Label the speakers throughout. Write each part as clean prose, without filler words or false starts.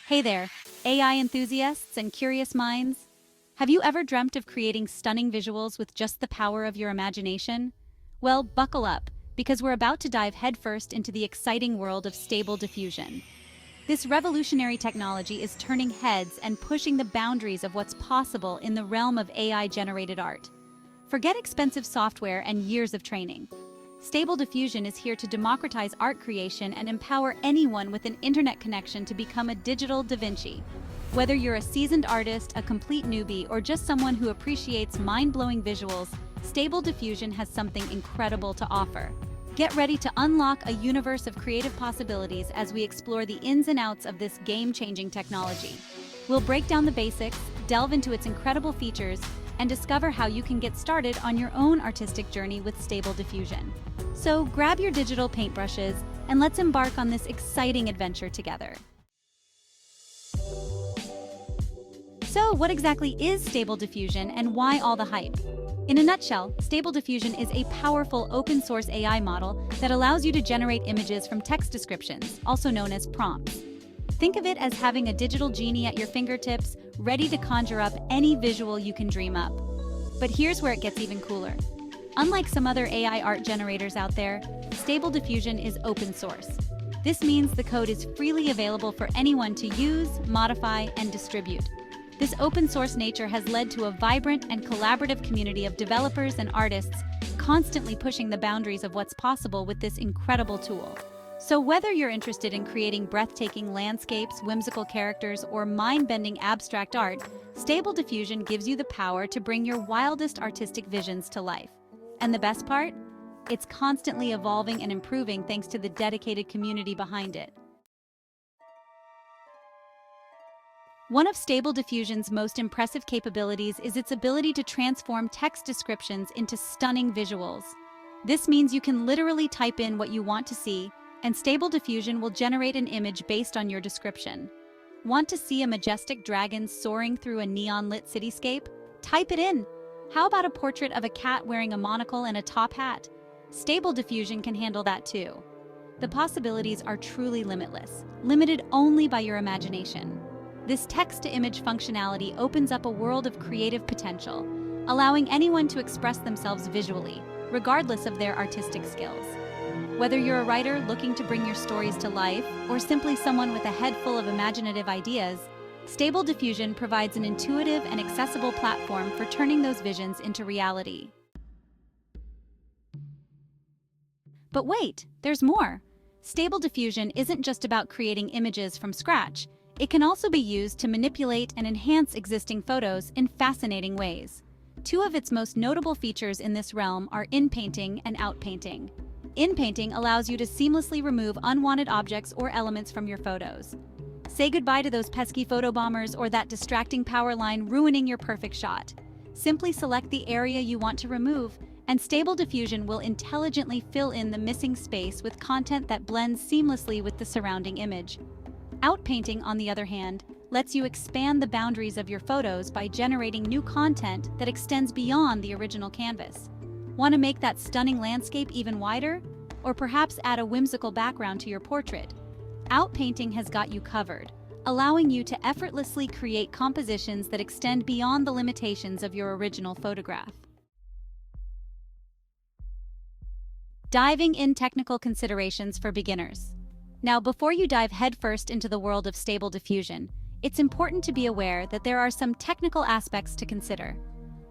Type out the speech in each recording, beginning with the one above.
Speaker 1: Hey there, AI enthusiasts and curious minds. Have you ever dreamt of creating stunning visuals with just the power of your imagination? Well, buckle up, because we're about to dive headfirst into the exciting world of Stable Diffusion. This revolutionary technology is turning heads and pushing the boundaries of what's possible in the realm of AI-generated art. Forget expensive software and years of training. Stable Diffusion is here to democratize art creation and empower anyone with an internet connection to become a digital Da Vinci. Whether you're a seasoned artist, a complete newbie, or just someone who appreciates mind-blowing visuals, Stable Diffusion has something incredible to offer. Get ready to unlock a universe of creative possibilities as we explore the ins and outs of this game-changing technology. We'll break down the basics, delve into its incredible features, and discover how you can get started on your own artistic journey with Stable Diffusion. So grab your digital paintbrushes and let's embark on this exciting adventure together. So what exactly is Stable Diffusion and why all the hype? In a nutshell, Stable Diffusion is a powerful open-source AI model that allows you to generate images from text descriptions, also known as prompts. Think of it as having a digital genie at your fingertips, ready to conjure up any visual you can dream up. But here's where it gets even cooler. Unlike some other AI art generators out there, Stable Diffusion is open source. This means the code is freely available for anyone to use, modify, and distribute. This open source nature has led to a vibrant and collaborative community of developers and artists constantly pushing the boundaries of what's possible with this incredible tool. So whether you're interested in creating breathtaking landscapes, whimsical characters, or mind-bending abstract art, Stable Diffusion gives you the power to bring your wildest artistic visions to life. And the best part? It's constantly evolving and improving thanks to the dedicated community behind it. One of Stable Diffusion's most impressive capabilities is its ability to transform text descriptions into stunning visuals. This means you can literally type in what you want to see, and Stable Diffusion will generate an image based on your description. Want to see a majestic dragon soaring through a neon-lit cityscape? Type it in! How about a portrait of a cat wearing a monocle and a top hat? Stable Diffusion can handle that too. The possibilities are truly limitless, limited only by your imagination. This text-to-image functionality opens up a world of creative potential, allowing anyone to express themselves visually, regardless of their artistic skills. Whether you're a writer looking to bring your stories to life, or simply someone with a head full of imaginative ideas, Stable Diffusion provides an intuitive and accessible platform for turning those visions into reality. But wait, there's more. Stable Diffusion isn't just about creating images from scratch. It can also be used to manipulate and enhance existing photos in fascinating ways. Two of its most notable features in this realm are inpainting and outpainting. Inpainting allows you to seamlessly remove unwanted objects or elements from your photos. Say goodbye to those pesky photobombers or that distracting power line ruining your perfect shot. Simply select the area you want to remove, and Stable Diffusion will intelligently fill in the missing space with content that blends seamlessly with the surrounding image. Outpainting, on the other hand, lets you expand the boundaries of your photos by generating new content that extends beyond the original canvas. Want to make that stunning landscape even wider? Or perhaps add a whimsical background to your portrait? Outpainting has got you covered, allowing you to effortlessly create compositions that extend beyond the limitations of your original photograph. Diving in technical considerations for beginners. Now, before you dive headfirst into the world of Stable Diffusion, it's important to be aware that there are some technical aspects to consider.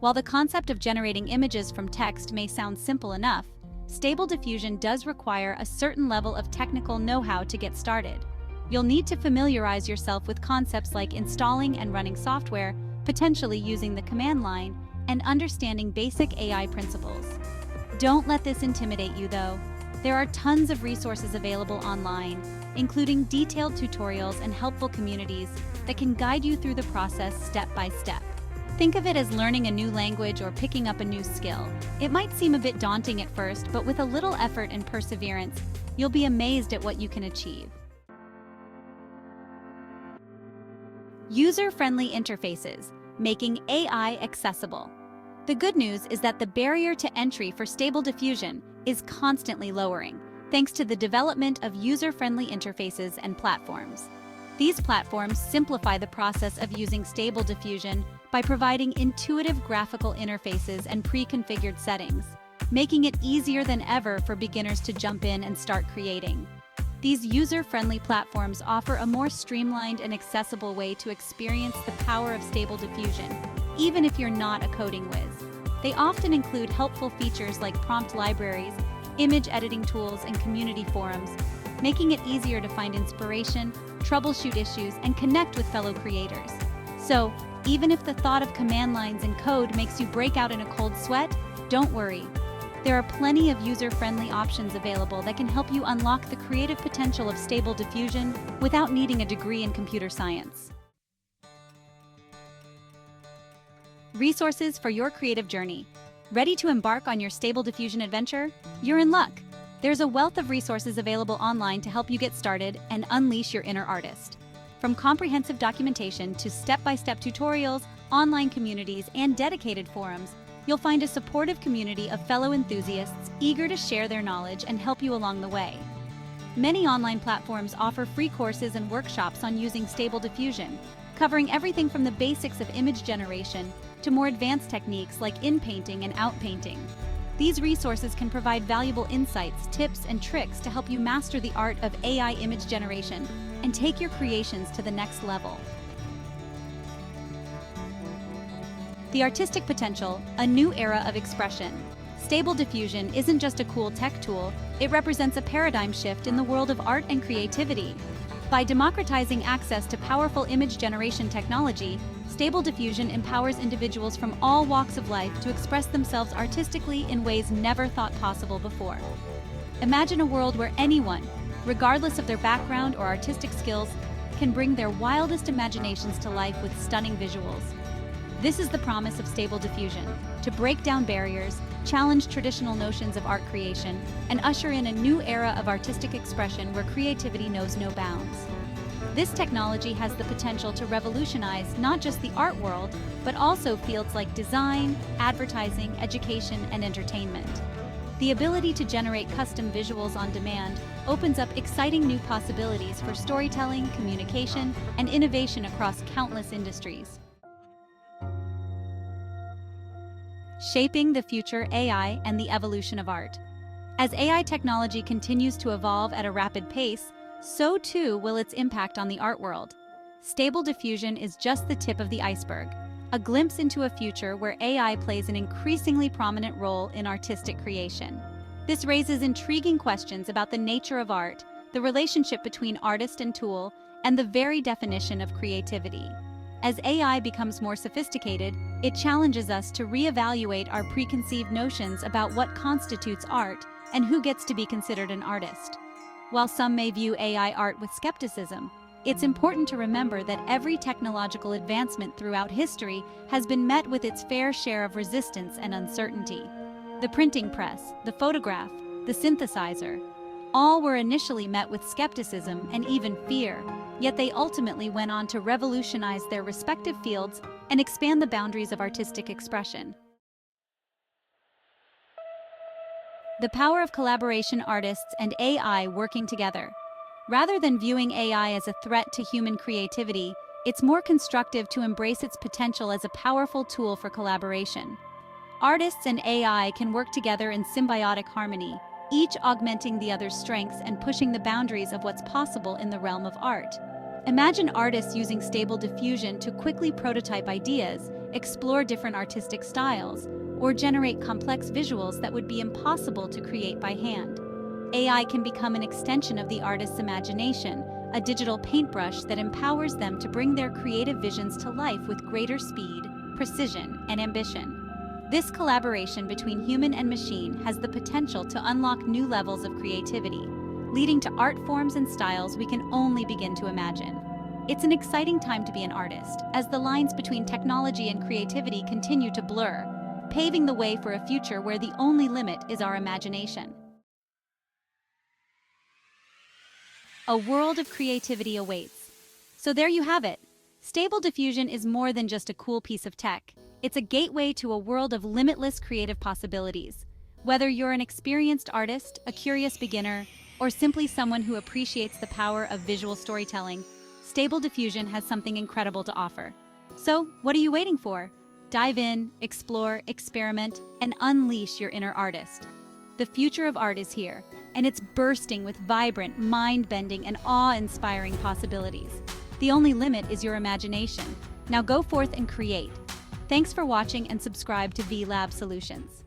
Speaker 1: While the concept of generating images from text may sound simple enough, Stable Diffusion does require a certain level of technical know-how to get started. You'll need to familiarize yourself with concepts like installing and running software, potentially using the command line, and understanding basic AI principles. Don't let this intimidate you, though. There are tons of resources available online, including detailed tutorials and helpful communities that can guide you through the process step by step. Think of it as learning a new language or picking up a new skill. It might seem a bit daunting at first, but with a little effort and perseverance, you'll be amazed at what you can achieve. User-friendly interfaces, making AI accessible. The good news is that the barrier to entry for Stable Diffusion is constantly lowering, thanks to the development of user-friendly interfaces and platforms. These platforms simplify the process of using Stable Diffusion by providing intuitive graphical interfaces and pre-configured settings, making it easier than ever for beginners to jump in and start creating. These user-friendly platforms offer a more streamlined and accessible way to experience the power of Stable Diffusion, even if you're not a coding whiz. They often include helpful features like prompt libraries, image editing tools, and community forums, making it easier to find inspiration, troubleshoot issues, and connect with fellow creators. So, even if the thought of command lines and code makes you break out in a cold sweat, don't worry. There are plenty of user-friendly options available that can help you unlock the creative potential of Stable Diffusion without needing a degree in computer science. Resources for your creative journey. Ready to embark on your Stable Diffusion adventure? You're in luck! There's a wealth of resources available online to help you get started and unleash your inner artist. From comprehensive documentation to step-by-step tutorials, online communities, and dedicated forums, you'll find a supportive community of fellow enthusiasts eager to share their knowledge and help you along the way. Many online platforms offer free courses and workshops on using Stable Diffusion, covering everything from the basics of image generation to more advanced techniques like inpainting and outpainting. These resources can provide valuable insights, tips, and tricks to help you master the art of AI image generation and take your creations to the next level. The artistic potential, a new era of expression. Stable Diffusion isn't just a cool tech tool, it represents a paradigm shift in the world of art and creativity. By democratizing access to powerful image generation technology, Stable Diffusion empowers individuals from all walks of life to express themselves artistically in ways never thought possible before. Imagine a world where anyone, regardless of their background or artistic skills, can bring their wildest imaginations to life with stunning visuals. This is the promise of Stable Diffusion, to break down barriers, challenge traditional notions of art creation, and usher in a new era of artistic expression where creativity knows no bounds. This technology has the potential to revolutionize not just the art world, but also fields like design, advertising, education, and entertainment. The ability to generate custom visuals on demand opens up exciting new possibilities for storytelling, communication, and innovation across countless industries. Shaping the future AI and the evolution of art. As AI technology continues to evolve at a rapid pace, so too will its impact on the art world. Stable Diffusion is just the tip of the iceberg, a glimpse into a future where AI plays an increasingly prominent role in artistic creation. This raises intriguing questions about the nature of art, the relationship between artist and tool, and the very definition of creativity. As AI becomes more sophisticated, it challenges us to reevaluate our preconceived notions about what constitutes art and who gets to be considered an artist. While some may view AI art with skepticism, it's important to remember that every technological advancement throughout history has been met with its fair share of resistance and uncertainty. The printing press, the photograph, the synthesizer, all were initially met with skepticism and even fear, yet they ultimately went on to revolutionize their respective fields and expand the boundaries of artistic expression. The power of collaboration, artists and AI working together. Rather than viewing AI as a threat to human creativity, it's more constructive to embrace its potential as a powerful tool for collaboration. Artists and AI can work together in symbiotic harmony, each augmenting the other's strengths and pushing the boundaries of what's possible in the realm of art. Imagine artists using Stable Diffusion to quickly prototype ideas, explore different artistic styles, or generate complex visuals that would be impossible to create by hand. AI can become an extension of the artist's imagination, a digital paintbrush that empowers them to bring their creative visions to life with greater speed, precision, and ambition. This collaboration between human and machine has the potential to unlock new levels of creativity, leading to art forms and styles we can only begin to imagine. It's an exciting time to be an artist, as the lines between technology and creativity continue to blur, paving the way for a future where the only limit is our imagination. A world of creativity awaits. So there you have it. Stable Diffusion is more than just a cool piece of tech. It's a gateway to a world of limitless creative possibilities. Whether you're an experienced artist, a curious beginner, or simply someone who appreciates the power of visual storytelling, Stable Diffusion has something incredible to offer. So, what are you waiting for? Dive in, explore, experiment, and unleash your inner artist. The future of art is here, and it's bursting with vibrant, mind-bending, and awe-inspiring possibilities. The only limit is your imagination. Now go forth and create. Thanks for watching and subscribe to VLab Solutions.